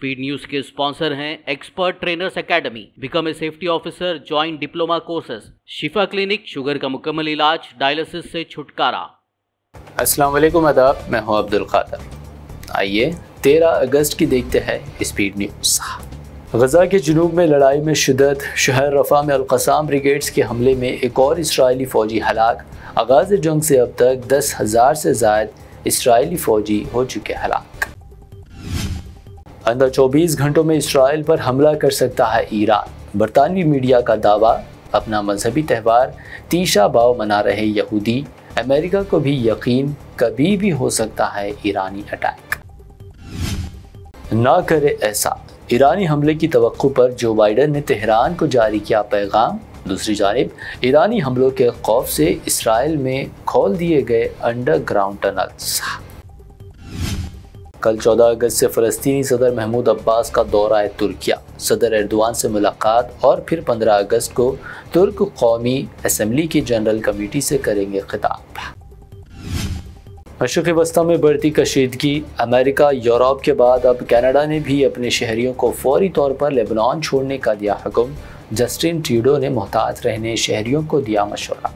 Speed news के sponsor हैं expert trainers academy. Become a safety officer, join diploma courses. Shifa clinic, sugar का मुकम्मल इलाज, dialysis से छुटकारा। अस्सलाम वालेकुम, आदाब। मैं हूं अब्दुल कादर। आइए 13 अगस्त की देखते हैं स्पीड न्यूज़। गजा के जुनूब में लड़ाई में शिद्दत। शहर रफा में अल-क़साम ब्रिगेड्स के हमले में एक और इसराइली फ़ौजी हलाक। आगाज़ जंग से अब तक 10,000 से ज़ायद इसराइली फ़ौजी हो चुके हलाक। अंदर 24 घंटों में इसराइल पर हमला कर सकता है ईरान। बरतानवी मीडिया का दावा। अपना मजहबी त्यौहार तीशा बाव मना रहे यहूदी। अमेरिका को भी यकीन कभी भी हो सकता है ईरानी अटैक। ना करे ऐसा। ईरानी हमले की तवक्को पर जो बाइडन ने तेहरान को जारी किया पैगाम। दूसरी जानिब ईरानी हमलों के खौफ से इसराइल में खोल दिए गए अंडरग्राउंड टनल्स। कल 14 अगस्त से फ़लस्तीनी सदर महमूद अब्बास का दौरा तुर्किया। सदर एर्दोआन से मुलाकात और फिर 15 अगस्त को तुर्क कौमी असम्बली की जनरल कमेटी से करेंगे खिताब। मशरिक़ वस्ता में बढ़ती कशीदगी। अमेरिका, यूरोप के बाद अब कनाडा ने भी अपने शहरियों को फौरी तौर पर लेबनान छोड़ने का दिया हुक्म। जस्टिन ट्रूडो ने मोहतात रहने शहरियों को दिया मशवरा।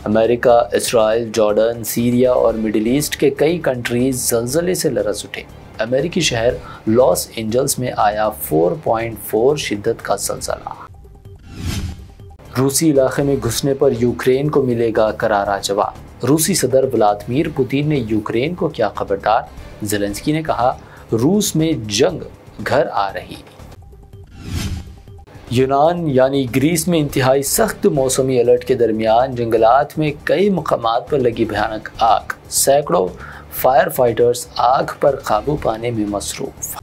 अमेरिका, इसराइल, जॉर्डन, सीरिया और मिडिल ईस्ट के कई कंट्रीज ज़लज़ले से लरज़ उठे। अमेरिकी शहर लॉस एंजल्स में आया 4.4 शिद्दत का ज़लज़ला। रूसी इलाके में घुसने पर यूक्रेन को मिलेगा करारा जवाब। रूसी सदर व्लादिमीर पुतिन ने यूक्रेन को किया खबरदार। ज़ेलेंस्की ने कहा, रूस में जंग घर आ रही। यूनान यानी ग्रीस में इंतहाई सख्त मौसमी अलर्ट के दरमियान जंगलात में कई मकामात पर लगी भयानक आग। सैकड़ों फायर फाइटर्स आग पर काबू पाने में मसरूफ।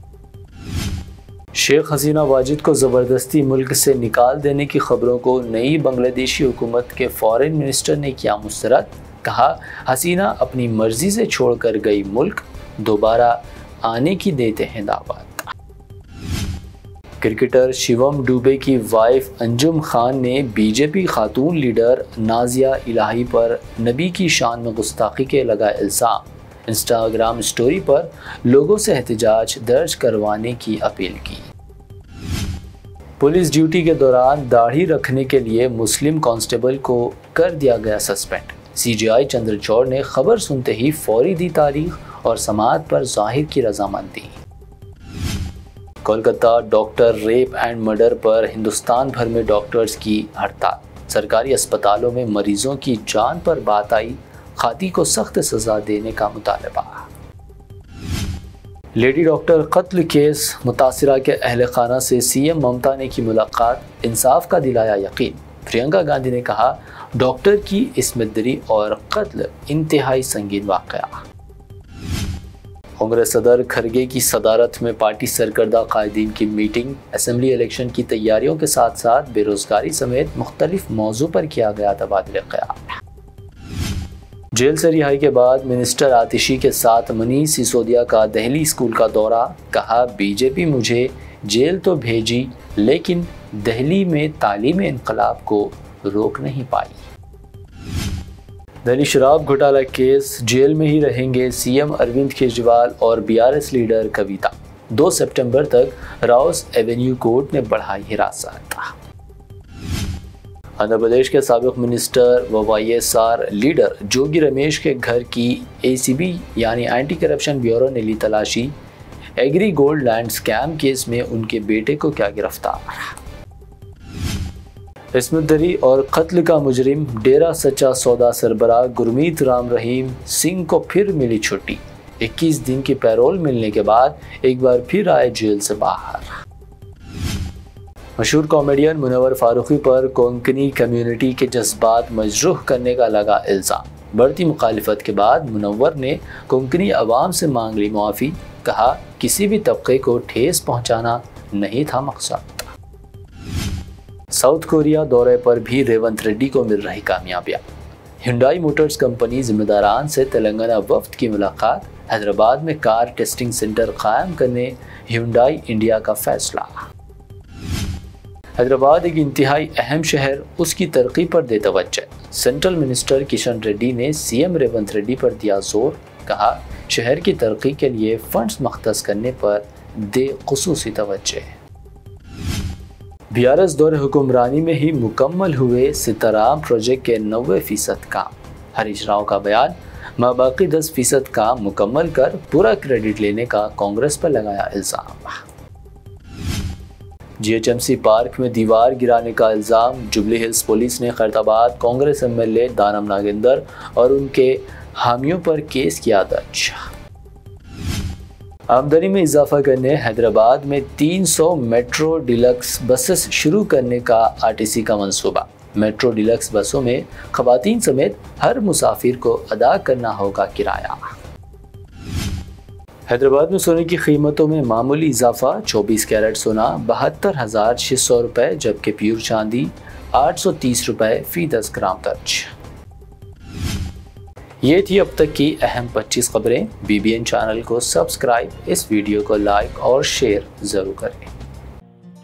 शेख हसीना वाजिद को ज़बरदस्ती मुल्क से निकाल देने की खबरों को नई बांग्लादेशी हुकूमत के फॉरेन मिनिस्टर ने किया मुस्तरद। कहा, हसीना अपनी मर्जी से छोड़कर गई मुल्क, दोबारा आने की देते हैं दावत। क्रिकेटर शिवम डुबे की वाइफ अंजुम खान ने बीजेपी खातून लीडर नाजिया इलाही पर नबी की शान में गुस्ताखी के लगा इल्ज़ाम। इंस्टाग्राम स्टोरी पर लोगों से एहतजाज दर्ज करवाने की अपील की। पुलिस ड्यूटी के दौरान दाढ़ी रखने के लिए मुस्लिम कांस्टेबल को कर दिया गया सस्पेंड। CGI चंद्रचूड़ ने खबर सुनते ही फौरी दी तारीख और समाअत पर जाहिर की रजामंदी। Kolkata doctor rape and murder पर हिंदुस्तान भर में डॉक्टर्स की हड़ताल। सरकारी अस्पतालों में मरीजों की जान पर बात आई। खाती को सख्त सजा देने का मुतालबा। लेडी डॉक्टर कत्ल केस मुतासिरा के अहल खाना से CM ममता ने की मुलाकात। इंसाफ का दिलाया यकीन। प्रियंका गांधी ने कहा, डॉक्टर की इस्मत दरी और कत्ल इंतहाई संगीन वाक़या। कांग्रेस सदर खरगे की सदारत में पार्टी सरकर्दा कायदीन की मीटिंग। असेंबली इलेक्शन की तैयारियों के साथ साथ बेरोजगारी समेत मुख्तलिफ मौजू पर किया गया तबादला ख्याल। जेल से रिहाई के बाद मिनिस्टर आतिशी के साथ मनीष सिसोदिया का दिल्ली स्कूल का दौरा। कहा, बीजेपी मुझे जेल तो भेजी लेकिन दिल्ली में तालीम इनकलाब को रोक नहीं पाई। दिल्ली शराब घोटाला केस। जेल में ही रहेंगे CM अरविंद केजरीवाल और BRS लीडर कविता। 2 सितंबर तक राउस एवेन्यू कोर्ट ने बढ़ाई हिरासत। आंध्र प्रदेश के साबिक मिनिस्टर व YSR लीडर जोगी रमेश के घर की ACB यानी एंटी करप्शन ब्यूरो ने ली तलाशी। Agree gold land scam case में उनके बेटे को किया गिरफ्तार। इस्मत दरी और कत्ल का मुजरिम डेरा सच्चा सौदा सरबराह गुरमीत राम रहीम सिंह को फिर मिली छुट्टी। 21 दिन की पैरोल मिलने के बाद एक बार फिर आए जेल से बाहर। मशहूर कॉमेडियन मुनव्वर फारूकी पर कोंकणी कम्युनिटी के जज्बात मजरूह करने का लगा इल्ज़ाम। बढ़ती मुखालिफत के बाद मुनव्वर ने कोंकणी अवाम से मांग ली मुआफ़ी। कहा, किसी भी तबके को ठेस पहुँचाना नहीं था मकसद। साउथ कोरिया दौरे पर भी रेवंत रेड्डी को मिल रही कामयाबियाँ। हुंडई मोटर्स कंपनी जिम्मेदारान से तेलंगाना वफ्द की मुलाकात। हैदराबाद में कार टेस्टिंग सेंटर कायम करने हुंडई इंडिया का फैसला। हैदराबाद एक इंतहाई अहम शहर, उसकी तरक्की पर दे तवज्जो। सेंट्रल मिनिस्टर किशन रेड्डी ने CM रेवंत रेड्डी पर दिया जोर। कहा, शहर की तरक्की के लिए फंड्स मख्तस करने पर दे खुसूसी तवज्जो। BRS दौर हुक्मरानी में ही मुकम्मल हुए सिताराम प्रोजेक्ट के 90% काम। हरीश राव का बयान, माबाकी 10% काम मुकम्मल कर पूरा क्रेडिट लेने का कांग्रेस पर लगाया इल्जाम। GHMC पार्क में दीवार गिराने का इल्जाम, जुबली हिल्स पुलिस ने खैरताबाद कांग्रेस MLA दानम नागेंदर और उनके हामियों पर केस किया दर्ज। आमदनी में इजाफा करने हैदराबाद में 300 मेट्रो डिलक्स बसेस शुरू करने का RTC का मंसूबा। मेट्रो डिलक्स बसों में खवातीन समेत हर मुसाफिर को अदा करना होगा किराया। हैदराबाद में सोने की कीमतों में मामूली इजाफा, 24 कैरेट सोना 72,600 रुपये, जबकि प्योर चांदी 830 रुपये फी 10 ग्राम दर्ज। ये थी अब तक की अहम 25 खबरें। BBN चैनल को सब्सक्राइब, इस वीडियो को लाइक और शेयर जरूर करें।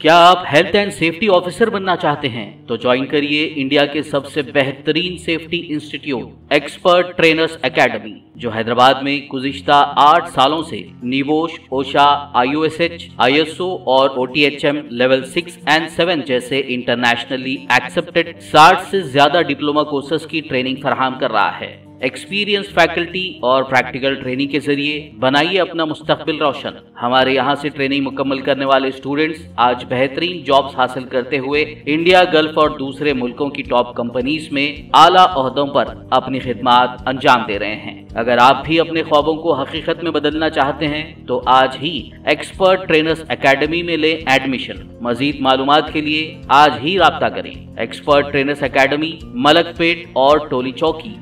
क्या आप हेल्थ एंड सेफ्टी ऑफिसर बनना चाहते हैं तो ज्वाइन करिए इंडिया के सबसे बेहतरीन safety institute expert trainers academy, जो हैदराबाद में गुज़िश्ता 8 सालों से निवोश, ओशा, IOSH, ISO और OTHM लेवल 6 एंड 7 जैसे इंटरनेशनली एक्सेप्टेड 60 से ज्यादा डिप्लोमा कोर्सेज की ट्रेनिंग फराहम कर रहा है। एक्सपीरियंस फैकल्टी और प्रैक्टिकल ट्रेनिंग के जरिए बनाइए अपना मुस्तकबिल रोशन। हमारे यहाँ से ट्रेनिंग मुकम्मल करने वाले स्टूडेंट्स आज बेहतरीन जॉब्स हासिल करते हुए इंडिया, गल्फ और दूसरे मुल्कों की टॉप कंपनीज में आला ओहदों पर अपनी खिदमात अंजाम दे रहे हैं। अगर आप भी अपने ख्वाबों को हकीकत में बदलना चाहते हैं तो आज ही एक्सपर्ट ट्रेनर्स एकेडमी में लें एडमिशन। मजीद मालूमात के लिए आज ही राब्ता करें। एक्सपर्ट ट्रेनर्स एकेडमी, मलकपेट और टोली चौकी।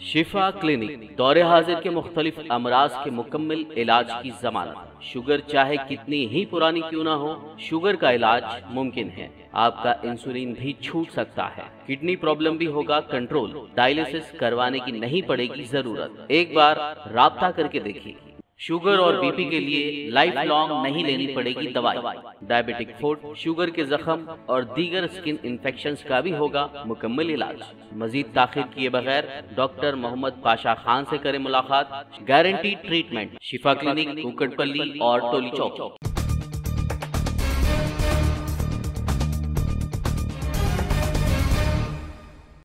शिफा क्लिनिक, दौरे हाजिर के मुख्तलिफ अमराज के मुकम्मल इलाज की जमानत। शुगर चाहे कितनी ही पुरानी क्यों ना हो, शुगर का इलाज मुमकिन है। आपका इंसुलिन भी छूट सकता है, किडनी प्रॉब्लम भी होगा कंट्रोल, डायलिसिस करवाने की नहीं पड़ेगी जरूरत। एक बार राब्ता करके देखिए। शुगर और BP के लिए लाइफ लॉन्ग नहीं लेनी पड़ेगी दवाई। डायबिटिक फूड, शुगर के जख्म और दीगर स्किन इन्फेक्शंस का भी होगा मुकम्मल इलाज। मजीद ताखीर किए बगैर डॉक्टर मोहम्मद पाशा खान से करें मुलाकात। गारंटी ट्रीटमेंट, शिफा क्लिनिक, कुकटपल्ली और टोली चौक।